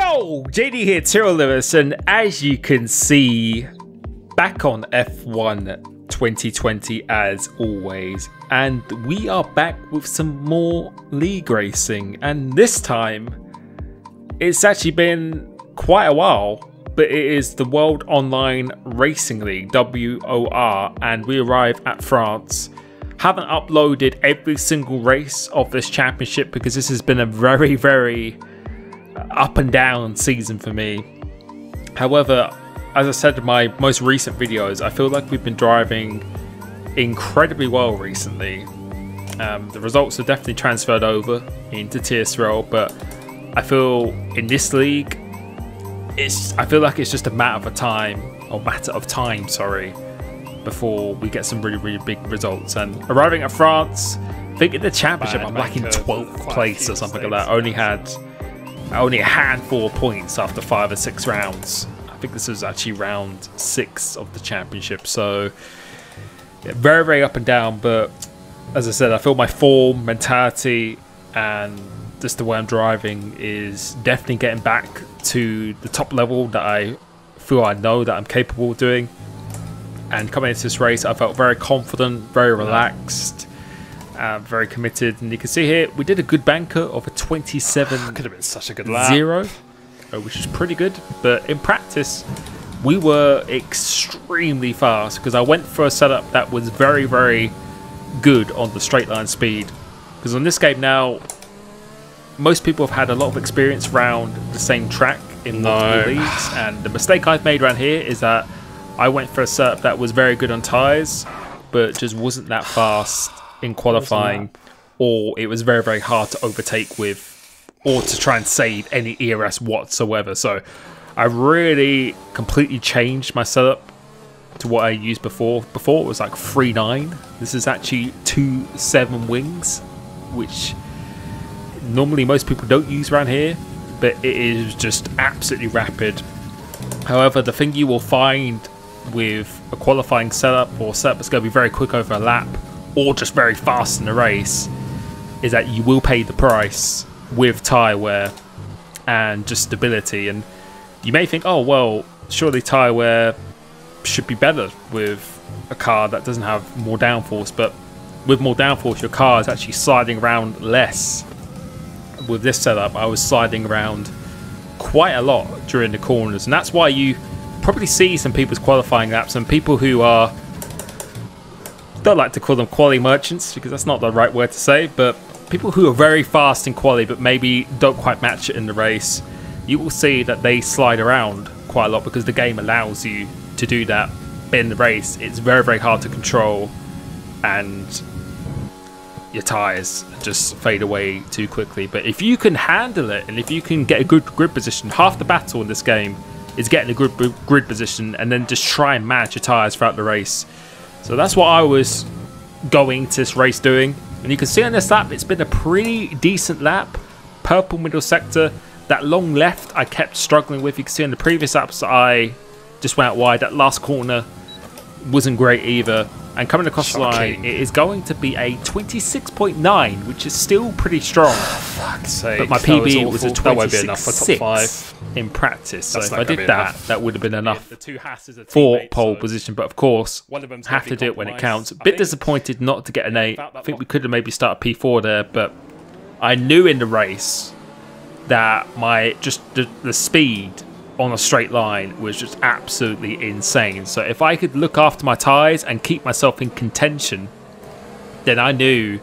Yo, JD here, Tyre Lewis, and as you can see, back on F1 2020 as always, and we are back with some more league racing, and this time it's actually been quite a while, but it is the World Online Racing League, WOR, and we arrive at France. Haven't uploaded every single race of this championship because this has been a very up and down season for me. However, as I said in my most recent videos, I feel like we've been driving incredibly well recently. The results have definitely transferred over into TSRL, but I feel in this league, I feel like it's just a matter of time, before we get some really big results. And arriving at France, I think in the championship I'm like in 12th place or something like that. Only a handful of points after 5 or 6 rounds. I think this was actually round 6 of the championship, so yeah, very up and down. But as I said, I feel my form, mentality, and just the way I'm driving is definitely getting back to the top level that I feel I know that I'm capable of doing. And coming into this race, I felt very confident, very relaxed, very committed. And you can see here, we did a good banker of a 27.0. Could have been such a good lap. Which is pretty good. But in practice, we were extremely fast because I went for a setup that was very good on the straight line speed. Because on this game now, most people have had a lot of experience around the same track in multiple leagues. And the mistake I've made around here is that I went for a setup that was very good on tyres, but just wasn't that fast in qualifying, or it was very hard to overtake with, or to try and save any ERS whatsoever. So I really completely changed my setup to what I used before. Before it was like 3.9. This is actually 2.7 wings, which normally most people don't use around here, but it is just absolutely rapid. However, the thing you will find with a qualifying setup, or setup that's going to be very quick over a lap, or just very fast in the race, is that you will pay the price with tyre wear and just stability. And you may think, oh well, surely tyre wear should be better with a car that doesn't have more downforce, but with more downforce your car is actually sliding around less. With this setup, I was sliding around quite a lot during the corners, and that's why you probably see some people's qualifying laps and people who are, don't like to call them quali merchants because that's not the right word to say, but people who are very fast in quali but maybe don't quite match it in the race, you will see that they slide around quite a lot because the game allows you to do that. But in the race, it's very hard to control, and your tyres just fade away too quickly. But if you can handle it, and if you can get a good grid position, half the battle in this game is getting a good grid position and then just try and manage your tyres throughout the race. So that's what I was going to this race doing. And you can see on this lap, it's been a pretty decent lap. Purple middle sector. That long left I kept struggling with. You can see on the previous laps I just went out wide. That last corner wasn't great either. And coming across the line, it is going to be a 26.9, which is still pretty strong. Fuck's sake. But my PB was a 26.6 that won't be enough for top 5 in practice. So That's if I did that, that would have been enough for pole position. But of course, have to do it when it counts. A bit disappointed not to get an 8. I think we could have maybe started P4 there, but I knew in the race that the speed on a straight line was just absolutely insane. So if I could look after my tyres and keep myself in contention, then I knew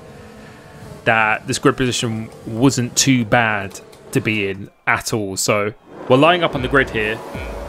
that this grid position wasn't too bad to be in at all. So we're lining up on the grid here.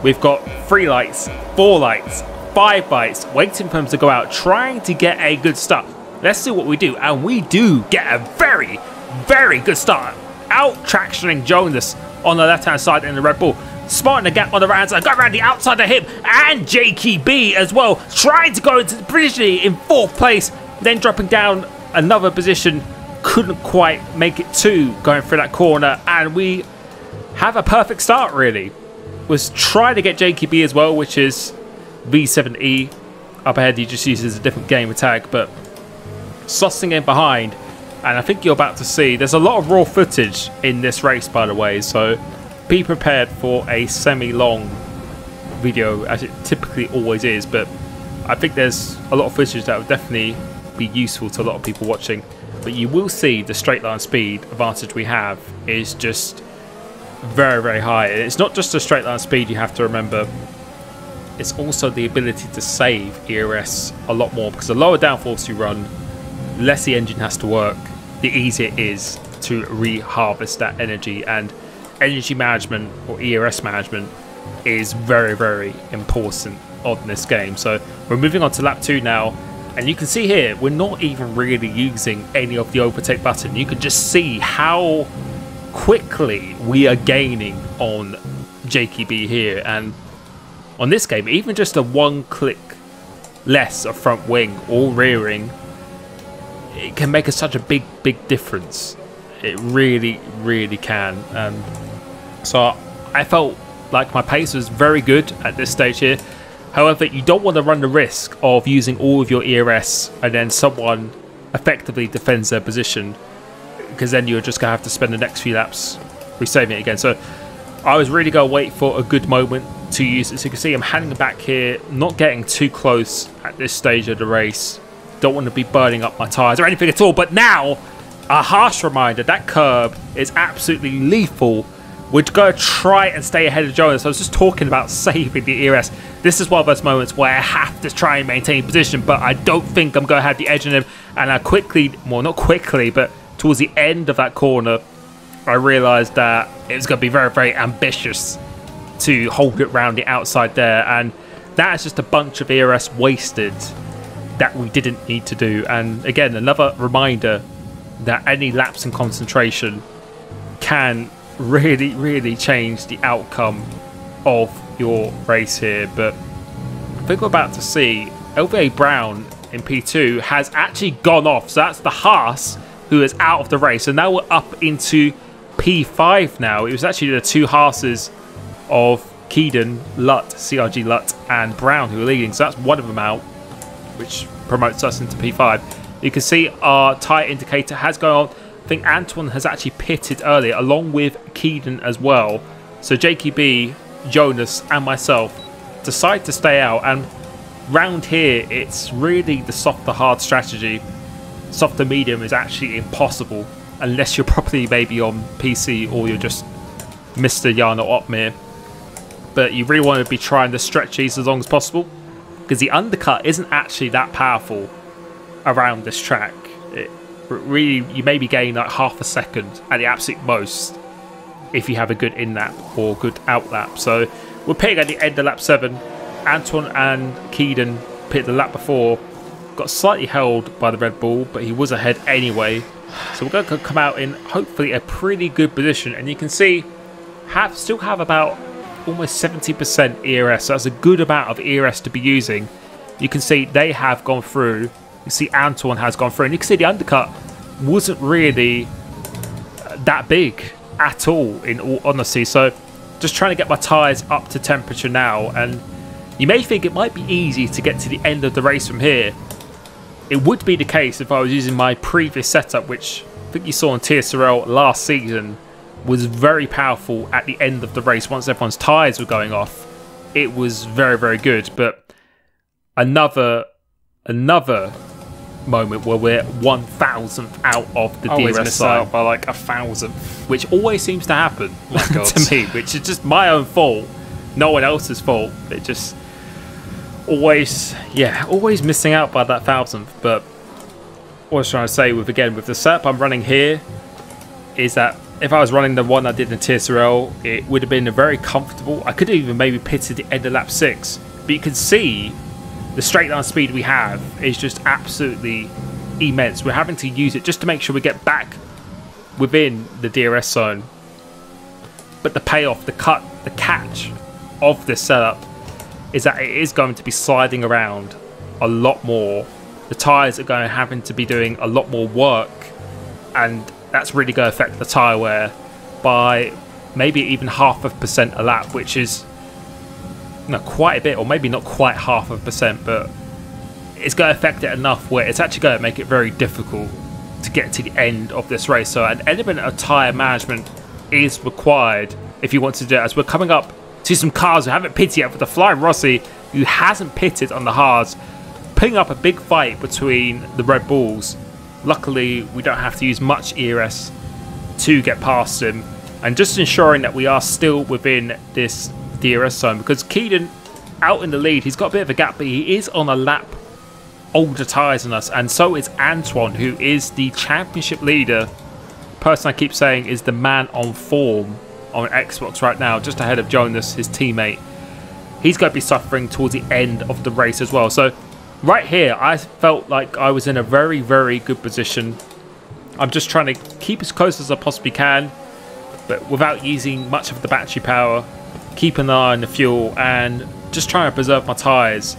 We've got 3 lights, 4 lights, 5 lights, waiting for them to go out, trying to get a good start. Let's see what we do. And we do get a very good start. Out tractioning Jonas on the left-hand side in the Red Bull. Smarting the gap on the right side, got around the outside of him, and JKB as well, trying to go into the position in 4th place, then dropping down another position, couldn't quite make it to going through that corner, and we have a perfect start really. Was trying to get JKB as well, which is V7E. Up ahead he just uses a different gamer tag, but sussing in behind, and I think you're about to see, there's a lot of raw footage in this race by the way, so be prepared for a semi-long video, as it typically always is, but I think there's a lot of footage that will definitely be useful to a lot of people watching. But you will see the straight line speed advantage we have is just very, very high. And it's not just the straight line speed you have to remember, it's also the ability to save ERS a lot more, because the lower downforce you run, less the engine has to work, the easier it is to re-harvest that energy. And energy management, or ERS management, is very, very important on this game. So we're moving on to lap 2 now, and you can see here we're not even really using any of the overtake button. You can just see how quickly we are gaining on JKB here, and on this game even just a 1 click less of front wing or rearing, it can make such a big difference. It really, really can. And so I felt like my pace was very good at this stage here. However, you don't want to run the risk of using all of your ERS and then someone effectively defends their position, because then you're just going to have to spend the next few laps resaving it again. So I was really going to wait for a good moment to use it. So you can see I'm hanging back here, not getting too close at this stage of the race. Don't want to be burning up my tyres or anything at all. But now, a harsh reminder, that curb is absolutely lethal. We're going to try and stay ahead of Jonas. I was just talking about saving the ERS. This is one of those moments where I have to try and maintain position, but I don't think I'm going to have the edge on him. And I quickly, well, not quickly, but towards the end of that corner, I realised that it was going to be very, very ambitious to hold it round the outside there. And that is just a bunch of ERS wasted that we didn't need to do. And again, another reminder that any lapse in concentration can really, really change the outcome of your race here. But I think we're about to see LVA Brown in P2 has actually gone off. So that's the Haas who is out of the race. And now we're up into P5 now. It was actually the 2 Haases of Keedon, Lutt, CRG Lutt and Brown who are leading. So that's one of them out, which promotes us into P5. You can see our tyre indicator has gone on. I think Antoine has actually pitted earlier, along with Keedon as well. So JKB, Jonas and myself decide to stay out. And round here, it's really the softer hard strategy. Softer medium is actually impossible, unless you're probably maybe on PC or you're just Mr. Jana Otmir. But you really want to be trying to stretch these as long as possible, because the undercut isn't actually that powerful around this track. Really, you maybe gain like half a second at the absolute most if you have a good in lap or good out lap. So we're pitting at the end of lap 7. Antoine and Keedon pitted the lap before, got slightly held by the Red Bull, but he was ahead anyway. So we're going to come out in hopefully a pretty good position. And you can see still have about almost 70% ERS. So that's a good amount of ERS to be using. You can see they have gone through. You see Antoine has gone through, and you can see the undercut wasn't really that big at all, in all honesty. So just trying to get my tyres up to temperature now, and you may think it might be easy to get to the end of the race from here. It would be the case if I was using my previous setup, which I think you saw on TSRL last season was very powerful at the end of the race. Once everyone's tyres were going off, it was very, very good. But another moment where we're 1,000th out of the DRS side out by like 1,000th, which always seems to happen to me, which is just my own fault, no one else's fault. It just always missing out by that 1,000th. But what I was trying to say with the setup I'm running here is that if I was running the one I did in TSRL, it would have been a very comfortable. I could have even maybe pitted the end of lap 6, but you can see the straight line speed we have is just absolutely immense. We're having to use it just to make sure we get back within the DRS zone. But the payoff, the catch of this setup is that it is going to be sliding around a lot more. The tyres are going to having to be doing a lot more work, and that's really going to affect the tyre wear by maybe even 0.5% a lap, which is quite a bit, or maybe not quite 0.5%, but it's going to affect it enough where it's actually going to make it very difficult to get to the end of this race. So an element of tyre management is required if you want to do it, as we're coming up to some cars who haven't pitted yet, for the Flying Rossi, who hasn't pitted on the hards, putting up a big fight between the Red Bulls. Luckily, we don't have to use much ERS to get past him, and just ensuring that we are still within this DRS zone, because Keaton out in the lead, he's got a bit of a gap, but he is on a lap older tyres than us, and so is Antoine, who is the championship leader. Person I keep saying is the man on form on Xbox right now, just ahead of Jonas, his teammate. He's going to be suffering towards the end of the race as well. So right here, I felt like I was in a very, very good position. I'm just trying to keep as close as I possibly can, but without using much of the battery power, keep an eye on the fuel, and just trying to preserve my tyres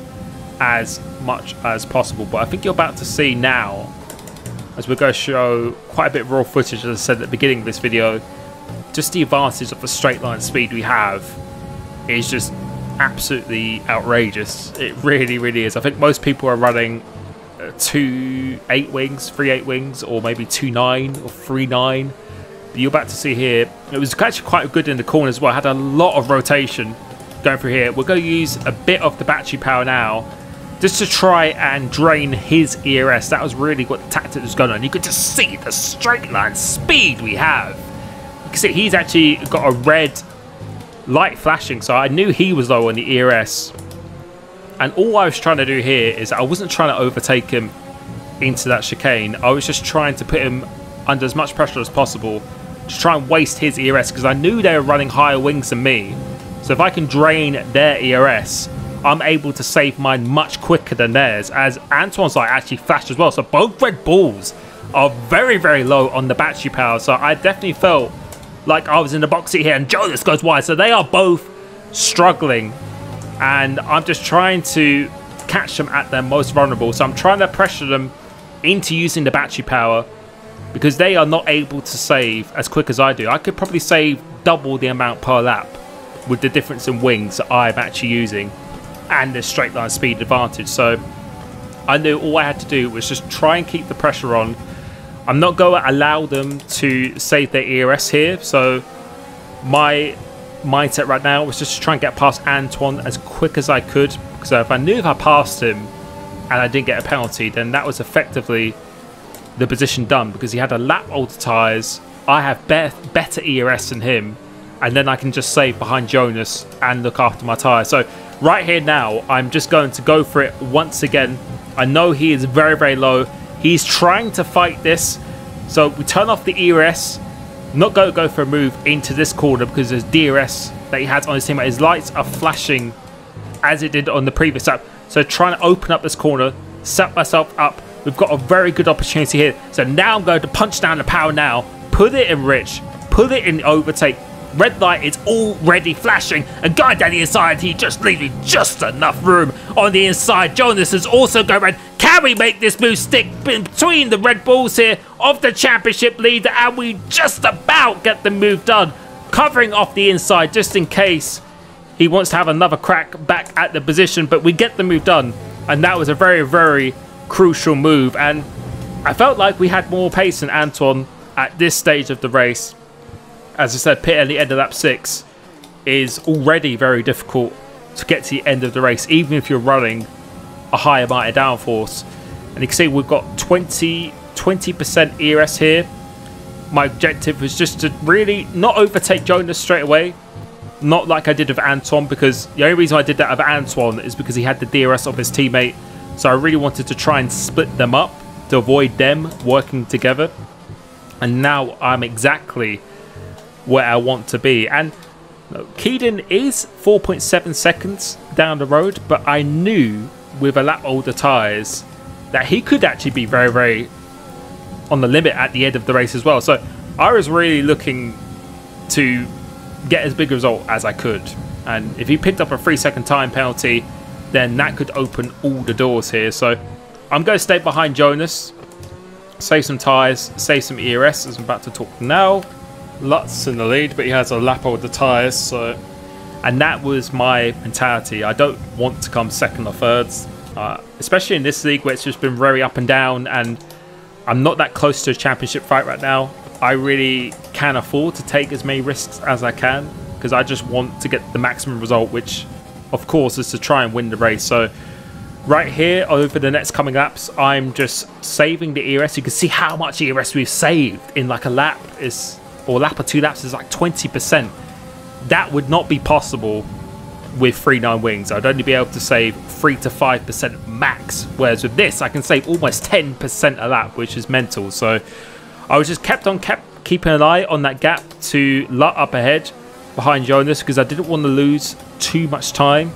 as much as possible. But I think you're about to see now, as we're going to show quite a bit of raw footage, as I said at the beginning of this video, just the advantage of the straight line speed we have is just absolutely outrageous. It really, really is. I think most people are running 2.8 wings, 3.8 wings, or maybe 2.9 or 3.9. You're about to see here, it was actually quite good in the corner as well. I had a lot of rotation going through here. We're going to use a bit of the battery power now, just to try and drain his ERS. That was really what the tactic was going on. You could just see the straight line speed we have. You can see he's actually got a red light flashing, so I knew he was low on the ERS. And all I was trying to do here is I wasn't trying to overtake him into that chicane. I was just trying to put him under as much pressure as possible to try and waste his ERS, because I knew they were running higher wings than me. So if I can drain their ERS, I'm able to save mine much quicker than theirs, as Antoine's light actually flashed as well. So both Red Bulls are very, very low on the battery power. So I definitely felt like I was in the box seat here, and Jonas goes wide. So they are both struggling, and I'm just trying to catch them at their most vulnerable. So I'm trying to pressure them into using the battery power, because they are not able to save as quick as I do. I could probably save double the amount per lap with the difference in wings that I'm actually using and the straight line speed advantage. So I knew all I had to do was just try and keep the pressure on. I'm not going to allow them to save their ERS here, so my mindset right now was just to try and get past Antoine as quick as I could, because if I knew if I passed him and I didn't get a penalty, then that was effectively the position done, because he had a lap older tyres. I have better ERS than him, and then I can just save behind Jonas and look after my tyres. So right here now, I'm just going to go for it once again. I know he is very, very low. He's trying to fight this. So we turn off the ERS. Not going to go for a move into this corner, because there's DRS that he has on his team. His lights are flashing as it did on the previous lap. So trying to open up this corner, set myself up. We've got a very good opportunity here. So now I'm going to punch down the power now. Put it in Rich. Put it in overtake. Red light is already flashing, and going down the inside, he just leaving just enough room on the inside. Jonas is also going red. Can we make this move stick between the Red Bulls here of the championship leader, and we just about get the move done, covering off the inside just in case he wants to have another crack back at the position. But we get the move done, and that was a very, very crucial move. And I felt like we had more pace than Antoine at this stage of the race. As I said, pit at the end of lap 6 is already very difficult to get to the end of the race, even if you're running a high amount of downforce. And you can see we've got 20% ERS here. My objective was just to really not overtake Jonas straight away, not like I did with Antoine, because the only reason I did that with Antoine is because he had the DRS of his teammate. So I really wanted to try and split them up to avoid them working together. And now I'm exactly where I want to be. And Keaton is 4.7 seconds down the road, but I knew with a lap older tyres that he could actually be very, very on the limit at the end of the race as well. So I was really looking to get as big a result as I could. And if he picked up a 3-second time penalty, then that could open all the doors here. So I'm going to stay behind Jonas, save some tyres, save some ERS, as I'm about to talk now. Lutz in the lead, but he has a lap older tyres, so... And that was my mentality. I don't want to come second or thirds, especially in this league where it's just been very up and down, and I'm not that close to a championship fight right now. I really can afford to take as many risks as I can, because I just want to get the maximum result, which of course is to try and win the race. So right here over the next coming laps, I'm just saving the ERS. You can see how much ERS we've saved in like a lap, or lap or 2 laps is like 20%. That would not be possible with 3.9 wings. I'd only be able to save 3 to 5% max, whereas with this I can save almost 10% a lap, which is mental. So I was just kept keeping an eye on that gap to Lut up ahead behind Jonas, because I didn't want to lose too much time.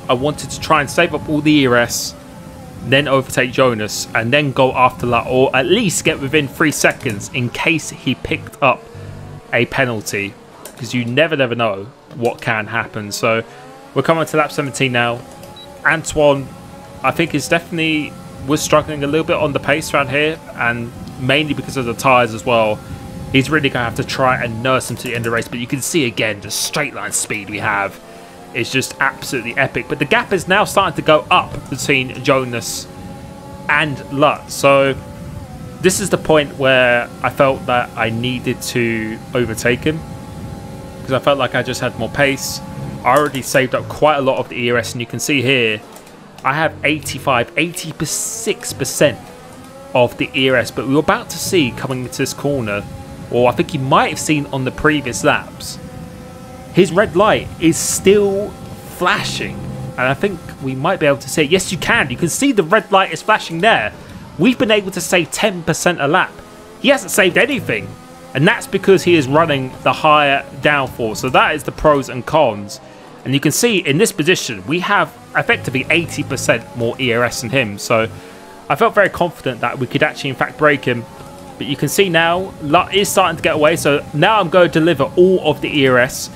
I wanted to try and save up all the ERS, then overtake Jonas, and then go after Lut, or at least get within 3 seconds in case he picked up a penalty, because you never know what can happen. So we're coming to lap 17 now. Antoine, I think, was struggling a little bit on the pace around here, and mainly because of the tyres as well. He's really going to have to try and nurse him to the end of the race, but you can see again the straight line speed we have is just absolutely epic. But the gap is now starting to go up between Jonas and Lut. So this is the point where I felt that I needed to overtake him, because I felt like I just had more pace. I already saved up quite a lot of the ERS, and you can see here I have 86% of the ERS. But we were about to see coming into this corner, or I think you might have seen on the previous laps, his red light is still flashing, and I think we might be able to see it. Yes, you can see the red light is flashing there. We've been able to save 10% a lap. He hasn't saved anything, and that's because he is running the higher downforce. So that is the pros and cons. And you can see in this position we have effectively 80% more ERS than him. So I felt very confident that we could actually in fact break him. But you can see now Lut is starting to get away. So now I'm going to deliver all of the ERS.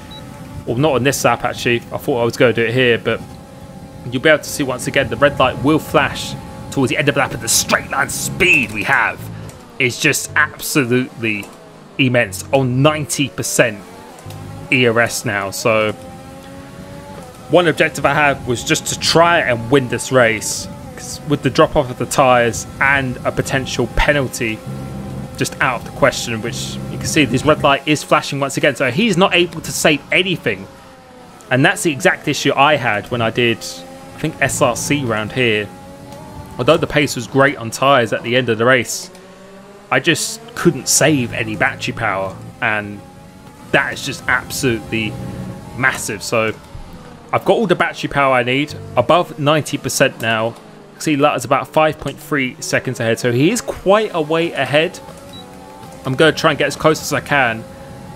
Well, not on this lap actually. I thought I was going to do it here, but you'll be able to see once again the red light will flash towards the end of the lap, and the straight line speed we have is just absolutely immense on 90% ERS now. So one objective I had was just to try and win this race, 'cause with the drop off of the tyres and a potential penalty just out of the question, which you can see this red light is flashing once again, so he's not able to save anything. And that's the exact issue I had when I did, I think, SRC round here. Although the pace was great on tyres at the end of the race, I just couldn't save any battery power, and that is just absolutely massive. So I've got all the battery power I need, above 90% now. See, Lut is about 5.3 seconds ahead, so he is quite a way ahead. I'm going to try and get as close as I can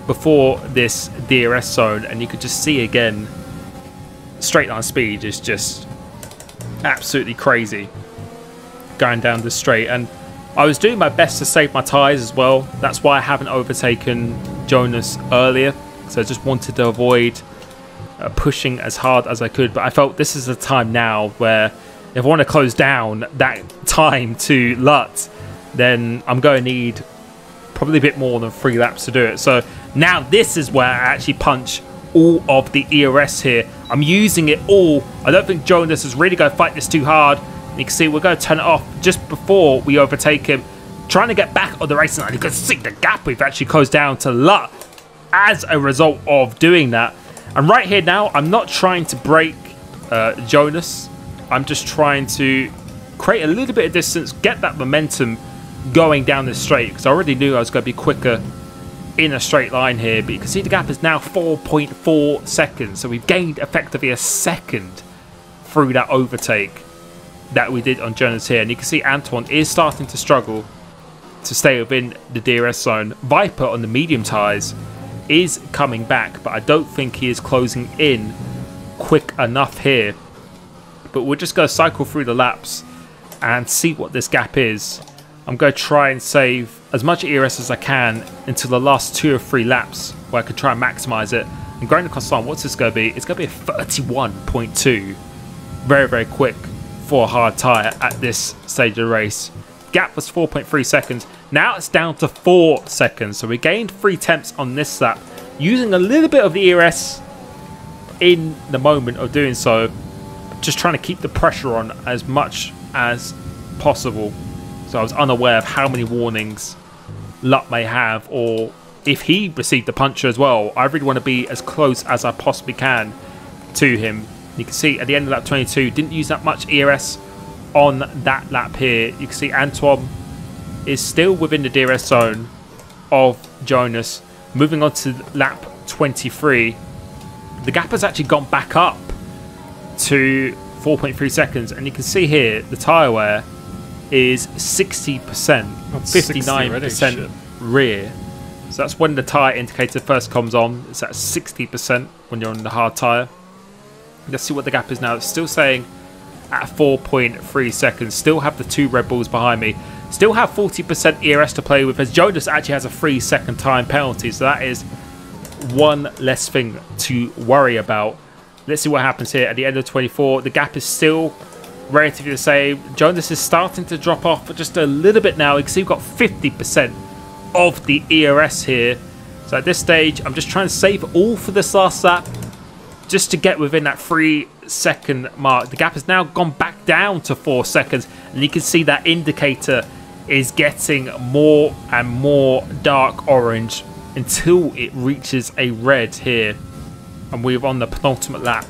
before this DRS zone, and you could just see again, straight line speed is just absolutely crazy going down the straight. And I was doing my best to save my tyres as well. That's why I haven't overtaken Jonas earlier, so I just wanted to avoid pushing as hard as I could. But I felt this is the time now where if I want to close down that time to Lut, then I'm going to need probably a bit more than 3 laps to do it. So now this is where I actually punch all of the ERS here. I'm using it all. I don't think Jonas is really going to fight this too hard. You can see we're going to turn it off just before we overtake him, trying to get back on the racing line. You can see the gap we've actually closed down to Lut as a result of doing that. And right here now, I'm not trying to break Jonas. I'm just trying to create a little bit of distance, get that momentum going down this straight, because I already knew I was going to be quicker in a straight line here. But you can see the gap is now 4.4 seconds. So we've gained effectively a second through that overtake that we did on Jonas here. And you can see Antoine is starting to struggle to stay within the DRS zone. Viper on the medium tyres is coming back, but I don't think he is closing in quick enough here. But we're just going to cycle through the laps and see what this gap is. I'm going to try and save as much ERS as I can until the last 2 or 3 laps where I can try and maximise it. And going to Constant, what's this going to be? It's going to be a 31.2. Very, very quick for a hard tyre at this stage of the race. Gap was 4.3 seconds. Now it's down to 4 seconds. So we gained 3 tenths on this lap, using a little bit of the ERS in the moment of doing so. Just trying to keep the pressure on as much as possible. So I was unaware of how many warnings Lut may have, or if he received the puncture as well, I really want to be as close as I possibly can to him. You can see at the end of lap 22, didn't use that much ERS on that lap here. You can see Antoine is still within the DRS zone of Jonas. Moving on to lap 23, the gap has actually gone back up to 4.3 seconds, and you can see here the tyre wear is 60%, 59% rear. So that's when the tyre indicator first comes on. It's at 60% when you're on the hard tyre. Let's see what the gap is now. It's still saying at 4.3 seconds. Still have the 2 Red Bulls behind me. Still have 40% ERS to play with, as Jonas actually has a 3-second time penalty. So that is one less thing to worry about. Let's see what happens here at the end of 24. The gap is still relatively the same. Jonas is starting to drop off just a little bit now. You can see we've got 50% of the ERS here. So at this stage, I'm just trying to save all for this last lap, just to get within that 3-second mark. The gap has now gone back down to 4 seconds, and you can see that indicator is getting more and more dark orange until it reaches a red here. And we're on the penultimate lap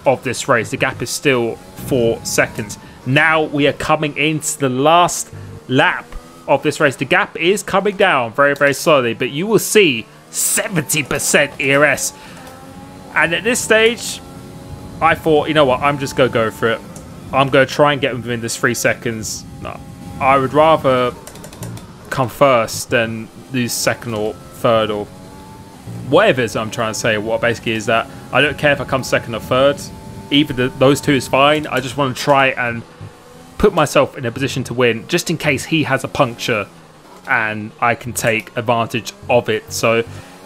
of this race. The gap is still 4 seconds. Now we are coming into the last lap of this race. The gap is coming down very, very slowly, but you will see 70% ERS. And at this stage, I thought, you know what, I'm just going to go for it. I'm going to try and get within this 3 seconds. No, I would rather come first than lose second or third or whatever it is I'm trying to say. What basically is that I don't care if I come second or third. Either those two is fine. I just want to try and put myself in a position to win, just in case he has a puncture and I can take advantage of it. So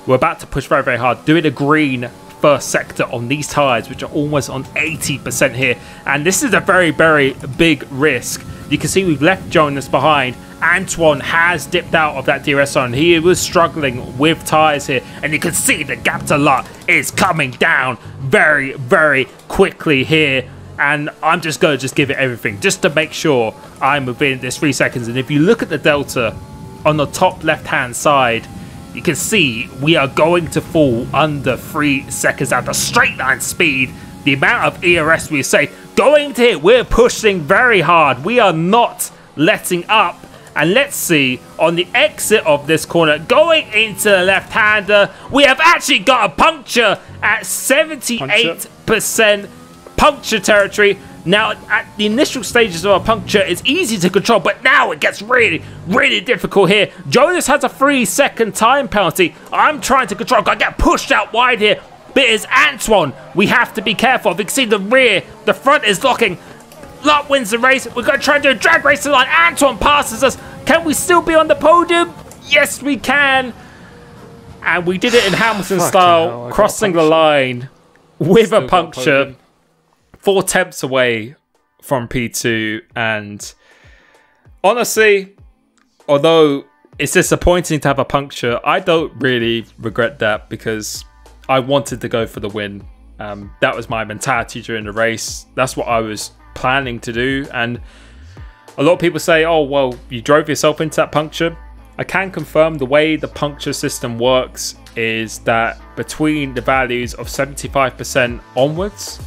we're about to push very, very hard. Doing a green first sector on these tyres, which are almost on 80% here. And this is a very, very big risk. You can see we've left Jonas behind. Antoine has dipped out of that DRS zone. He was struggling with tyres here. And you can see the gap to lot is coming down very, very quickly here. And I'm just going to give it everything just to make sure I'm within this 3 seconds. And if you look at the delta on the top left-hand side, you can see we are going to fall under 3 seconds at the straight line speed. The amount of ERS we say going to hit, we're pushing very hard. We are not letting up. And let's see, on the exit of this corner, going into the left-hander, we have actually got a puncture at 78% puncture territory. Now, at the initial stages of a puncture, it's easy to control, but now it gets really, really difficult here. Jonas has a 3-second time penalty. I'm trying to control. I get pushed out wide here. But it's Antoine we have to be careful of. You can see the rear, the front is locking. Lot wins the race. We're going to try and do a drag race to the line. Antoine passes us. Can we still be on the podium? Yes, we can. And we did it in Hamilton style, crossing the line with a puncture. 4 tenths away from P2. And honestly, although it's disappointing to have a puncture, I don't really regret that because I wanted to go for the win. That was my mentality during the race. That's what I was planning to do. And a lot of people say, oh, well, you drove yourself into that puncture. I can confirm the way the puncture system works is that between the values of 75% onwards,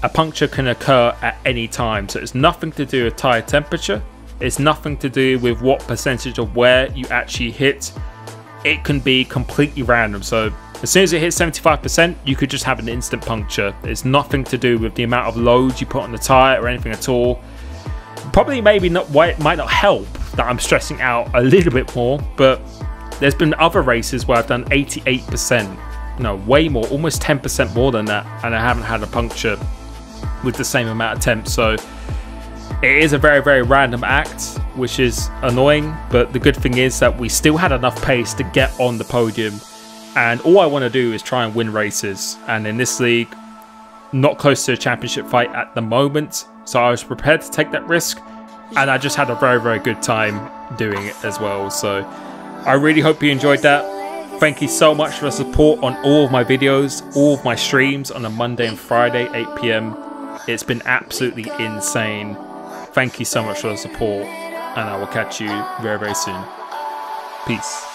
a puncture can occur at any time. So it's nothing to do with tyre temperature. It's nothing to do with what percentage of wear you actually hit. It can be completely random. So as soon as it hits 75%, you could just have an instant puncture. It's nothing to do with the amount of load you put on the tyre or anything at all. Probably maybe not, it might not help that I'm stressing out a little bit more, but there's been other races where I've done 88%, no, way more, almost 10% more than that, and I haven't had a puncture with the same amount of temps. So it is a very, very random act, which is annoying, but the good thing is that we still had enough pace to get on the podium. And all I want to do is try and win races. And in this league, not close to a championship fight at the moment. So I was prepared to take that risk. And I just had a very, very good time doing it as well. So I really hope you enjoyed that. Thank you so much for the support on all of my videos, all of my streams on a Monday and Friday, 8 PM. It's been absolutely insane. Thank you so much for the support. And I will catch you very, very soon. Peace.